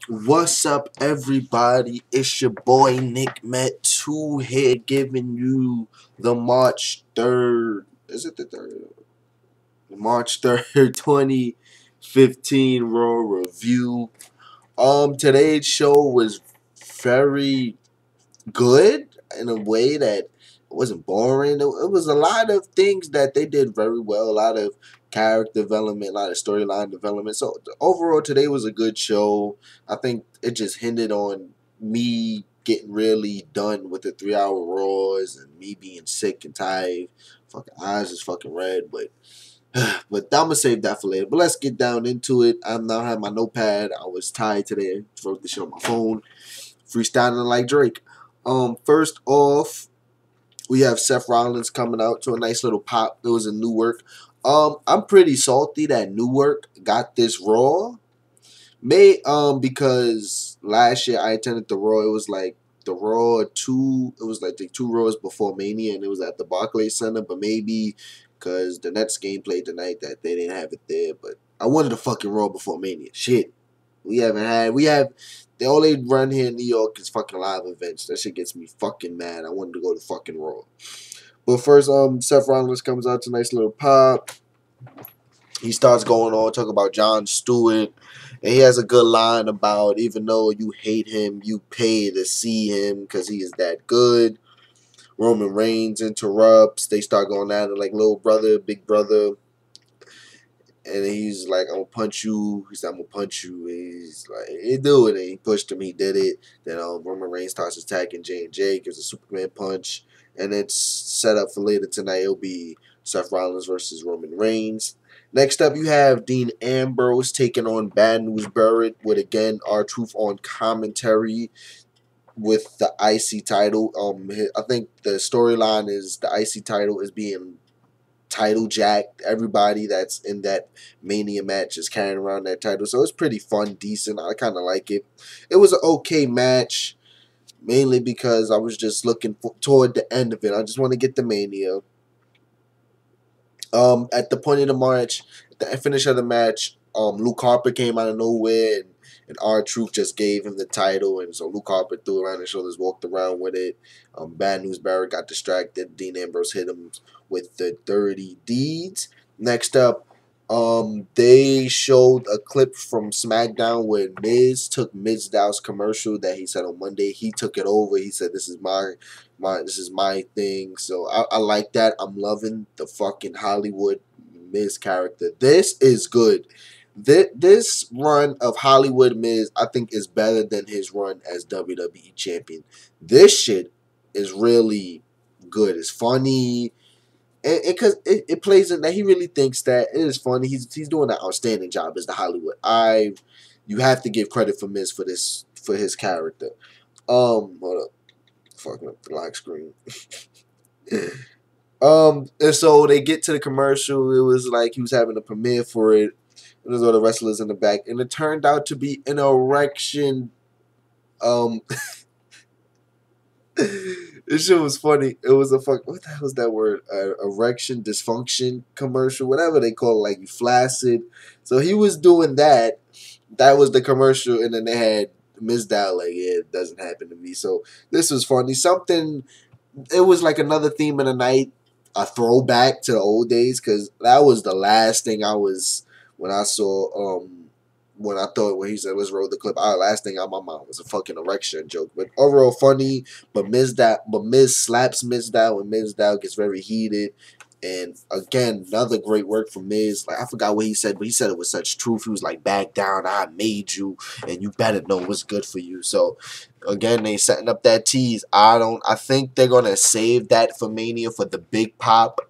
What's up, everybody? It's your boy Nick Met 2 here, giving you the March 3rd. Is it the 3rd? March 3rd, 2015 Raw review. Today's show was very good in a way that it wasn't boring. It was a lot of things that they did very well. A lot of character development, a lot of storyline development. So overall, today was a good show. I think it just hindered on me getting really done with the 3 hour Raws and me being sick and tired. Fucking eyes is fucking red, but I'm gonna save that for later. But let's get down into it. I'm now have my notepad. I was tired today. Wrote this shit on my phone, freestyling like Drake. First off, we have Seth Rollins coming out to a nice little pop. It was a Newark. I'm pretty salty that Newark got this Raw. Because last year I attended the Raw. It was like the Raw 2. It was like the 2 Raws before Mania, and it was at the Barclays Center. But maybe because the Nets game played tonight, that they didn't have it there. But I wanted a fucking Raw before Mania. Shit. We have the only run here in New York is fucking live events. That shit gets me fucking mad. I wanted to go to fucking Raw. But first, Seth Rollins comes out to a nice little pop. He starts going on, talking about Jon Stewart. And he has a good line about, even though you hate him, you pay to see him because he is that good. Roman Reigns interrupts. They start going at it like little brother, big brother. And he's like, I'm gonna punch you. He said, I'm gonna punch you. And he's like, he do it. And he pushed him. He did it. Then Roman Reigns starts attacking J&J, gives a Superman punch. And it's set up for later tonight. It'll be Seth Rollins versus Roman Reigns. Next up, you have Dean Ambrose taking on Bad News Barrett with, again, R-Truth on commentary with the IC title. I think the storyline is the IC title is being title jacked. Everybody that's in that Mania match is carrying around that title. So it's pretty fun, decent. I kind of like it. It was an okay match, mainly because I was just looking toward the end of it. I just want to get the Mania. At the point of the match, the finish of the match, Luke Harper came out of nowhere, and R-Truth just gave him the title, and so Luke Harper threw around his shoulders, walked around with it. Bad News Barrett got distracted. Dean Ambrose hit him with the 30 deeds. Next up, they showed a clip from SmackDown where Miz took Mizdow's commercial that he said on Monday. He took it over. He said, "This is my thing." So I like that. I'm loving the fucking Hollywood Miz character. This is good. This run of Hollywood Miz, I think, is better than his run as WWE champion. This shit is really good. It's funny. And because it plays in that he really thinks that it is funny. He's doing an outstanding job as the Hollywood. You have to give credit for Miz for his character. Hold up, fucking up the lock screen. And so they get to the commercial. It was like he was having a premiere for it. And there's all the wrestlers in the back, and it turned out to be an erection. This shit was funny. It was what the hell was that word? Erection dysfunction commercial, whatever they call it, like you flaccid. So he was doing that. That was the commercial, and then they had Mizdow like, yeah, it doesn't happen to me. So this was funny. It was like another theme of the night, a throwback to the old days, because that was the last thing I was when I saw when he said let's roll the clip. Last thing on my mind was a fucking erection joke. But overall funny. But Miz slaps Mizdow, and Mizdow gets very heated. And again, another great work from Miz. Like I forgot what he said, but he said it with such truth. He was like, "Back down, I made you, and you better know what's good for you." So again, they setting up that tease. I think they're gonna save that for Mania for the big pop.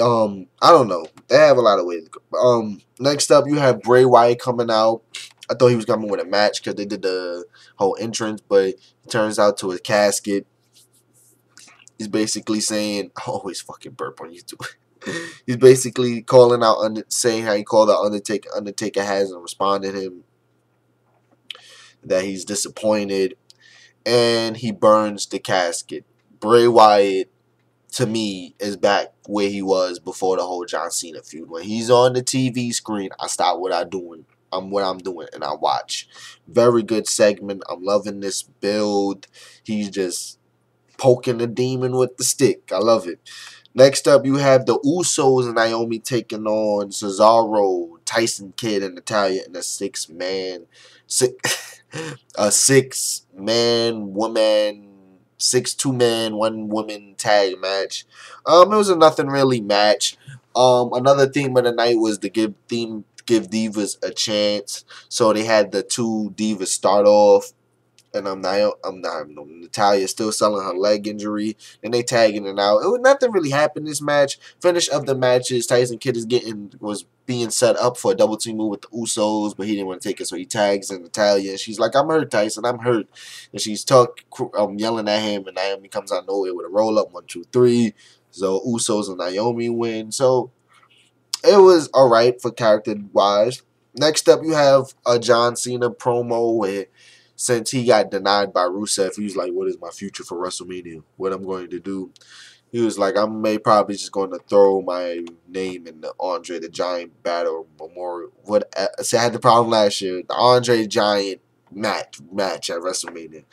I don't know. They have a lot of ways to go. Next up, you have Bray Wyatt coming out. I thought he was coming with a match because they did the whole entrance, but it turns out to his casket. He's basically saying, I always fucking burp on YouTube. He's basically calling out, saying how he called out Undertaker. Undertaker hasn't responded to him, that he's disappointed, and he burns the casket. Bray Wyatt, to me, is back where he was before the whole John Cena feud. When he's on the TV screen, I stop what I'm doing what I'm doing, and I watch. Very good segment. I'm loving this build. He's just poking the demon with the stick. I love it. Next up, you have the Usos and Naomi taking on Cesaro, Tyson Kidd, and Natalia in a a 6-man woman, 2-man, 1-woman tag match. It was a nothing really match. Another theme of the night was to give divas a chance. So they had the 2 divas start off. And Natalia still selling her leg injury. Then they tagging it out. It was nothing really happened this match. Finish of the matches, Tyson Kidd was being set up for a double team move with the Usos, but he didn't want to take it, so he tags in Natalia. And she's like, "I'm hurt, Tyson. I'm hurt." And she's yelling at him, and Naomi comes out of nowhere with a roll up 1, 2, 3. So Usos and Naomi win. So it was alright for character wise. Next up, you have a John Cena promo where, since he got denied by Rusev, he was like, "What is my future for WrestleMania? What I'm going to do?" He was like, "I'm probably just going to throw my name in the Andre the Giant Battle Memorial." I had the problem last year. The Andre Giant match at WrestleMania.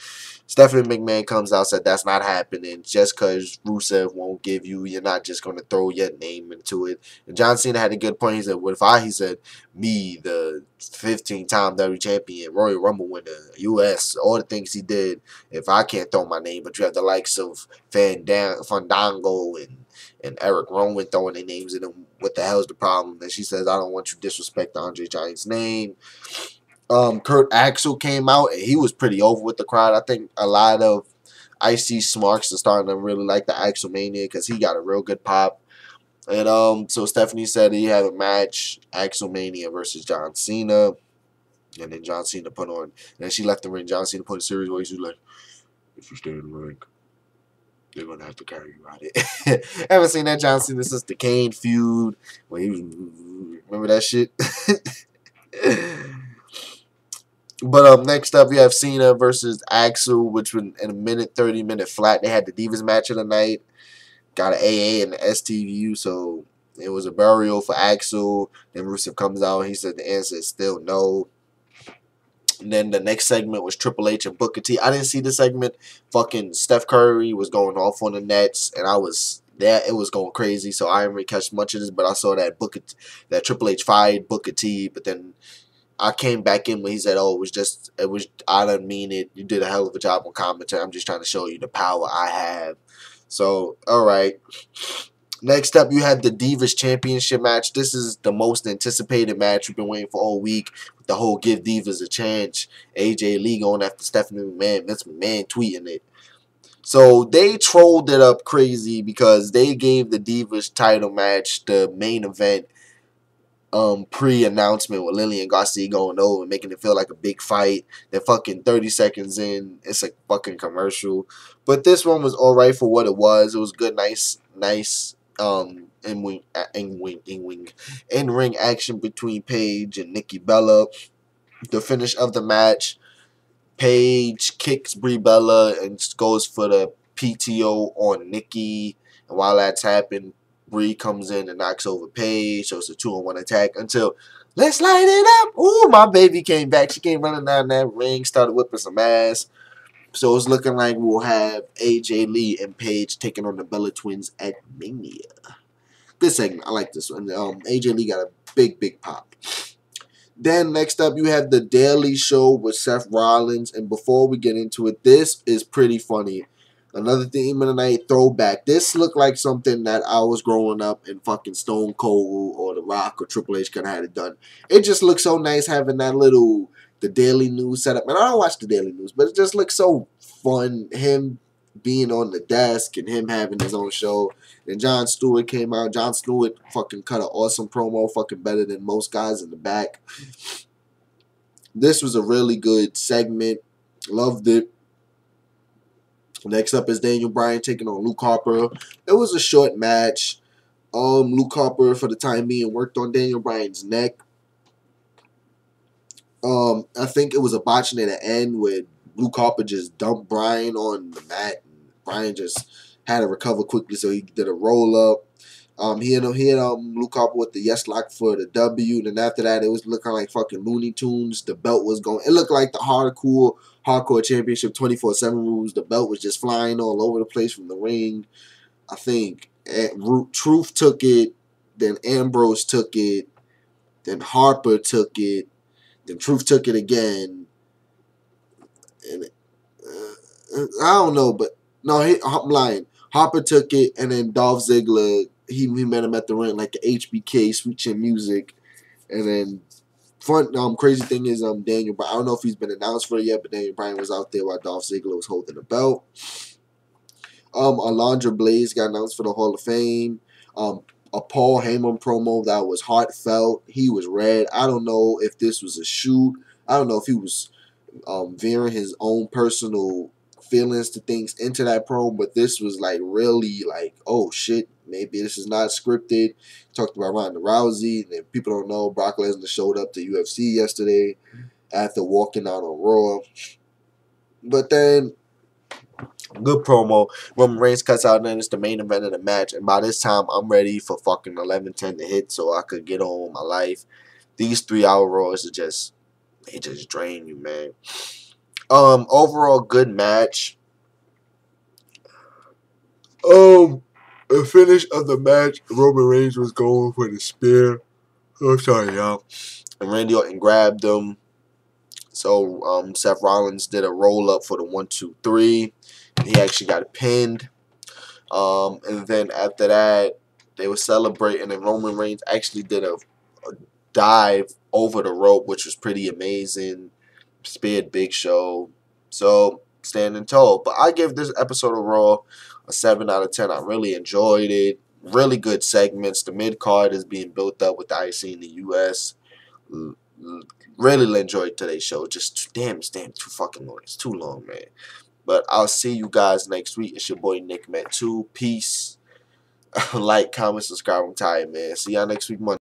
Stephanie McMahon comes out and said that's not happening. Just because Rusev won't give you, you're not just going to throw your name into it. And John Cena had a good point. He said, he said, me, the 15-time WWE champion, Royal Rumble winner, U.S., all the things he did, if I can't throw my name, but you have the likes of Fandango and Eric Rowan throwing their names in them, what the hell's the problem? And she says, I don't want you to disrespect Andre Giant's name. Kurt Axel came out, and he was pretty over with the crowd. I think a lot of IC Smarks are starting to really like the Axelmania because he got a real good pop. And so Stephanie said he had a match, Axelmania versus John Cena. And then John Cena put on, and then she left the ring. John Cena put a series where he was like, "If you stay in the ring, they're going to have to carry you out it." Haven't seen that John Cena since the Kane feud. When he was, remember that shit? But next up, you have Cena versus Axel, which was in a 30-minute flat. They had the Divas match of the night. Got an AA and an STU, so it was a burial for Axel. Then Rusev comes out, and he said the answer is still no. And then the next segment was Triple H and Booker T. I didn't see the segment. Fucking Steph Curry was going off on the Nets, and I was there. It was going crazy, so I didn't really catch much of this, but I saw that Triple H fired Booker T, but then I came back in when he said, "Oh, I didn't mean it. You did a hell of a job on commentary. I'm just trying to show you the power I have." So, all right. Next up, you have the Divas Championship match. This is the most anticipated match we've been waiting for all week. With the whole give Divas a chance. AJ Lee going after Stephanie McMahon. Vince McMahon tweeting it. So they trolled it up crazy because they gave the Divas title match the main event pre-announcement with Lillian Garcia going over and making it feel like a big fight. Then fucking 30 seconds in, it's a fucking commercial. But this one was alright for what it was. It was good, nice in-ring action between Paige and Nikki Bella. The finish of the match, Paige kicks Brie Bella and goes for the PTO on Nikki. And while that's happening, Brie comes in and knocks over Paige, so it's a 2-on-1 attack until let's light it up. Ooh, my baby came back. She came running down that ring, started whipping some ass. So it's looking like we'll have AJ Lee and Paige taking on the Bella Twins at Mania. Good segment. I like this one. AJ Lee got a big pop. Then next up, you have the Daily Show with Seth Rollins. And before we get into it, this is pretty funny. Another theme of the night, throwback. This looked like something that I was growing up in fucking Stone Cold or The Rock or Triple H could have had it done. It just looks so nice having that the Daily News setup. And I don't watch the Daily News, but it just looks so fun. Him being on the desk and him having his own show. And Jon Stewart came out. Jon Stewart fucking cut an awesome promo, fucking better than most guys in the back. This was a really good segment. Loved it. Next up is Daniel Bryan taking on Luke Harper. It was a short match. Luke Harper, for the time being, worked on Daniel Bryan's neck. I think it was a botch at the end where Luke Harper just dumped Bryan on the mat. And Bryan just had to recover quickly, so he did a roll-up. He had Luke Harper with the yes lock for the W. Then after that, it was looking like fucking Looney Tunes. The belt was going. It looked like the hardcore championship 24/7 rules. The belt was just flying all over the place from the ring. I think Truth took it. Then Ambrose took it. Then Harper took it. Then Truth took it again. And I don't know, but no, I'm lying. Harper took it, and then Dolph Ziggler, he met him at the ring like the HBK, Sweet Chin Music, and then crazy thing is Daniel, but I don't know if he's been announced for it yet, but Daniel Bryan was out there while Dolph Ziggler was holding the belt. Alondra Blaze got announced for the Hall of Fame. A Paul Heyman promo that was heartfelt. He was red. I don't know if this was a shoot. I don't know if he was veering his own personal feelings to things into that promo, but this was like really like, oh shit, maybe this is not scripted. Talked about Ronda Rousey, and people don't know Brock Lesnar showed up to UFC yesterday after walking out on Raw. But then, good promo. Roman Reigns cuts out, and then it's the main event of the match. And by this time, I'm ready for fucking 11:10 to hit so I could get on with my life. These 3-hour Raws are just, they just drain you, man. Overall good match. The finish of the match, Roman Reigns was going for the spear. I'm sorry, y'all. And Randy Orton grabbed him. So Seth Rollins did a roll up for the 1, 2, 3. He actually got pinned. And then after that, they were celebrating, and Roman Reigns actually did a dive over the rope, which was pretty amazing. Speared Big Show. So, standing tall. But I give this episode of Raw a 7 out of 10. I really enjoyed it. Really good segments. The mid-card is being built up with the IC in the U.S. Really enjoyed today's show. Just damn, too fucking long. It's too long, man. But I'll see you guys next week. It's your boy Nick Met 2. Peace. Like, comment, subscribe. I'm tired, man. See y'all next week, Monday.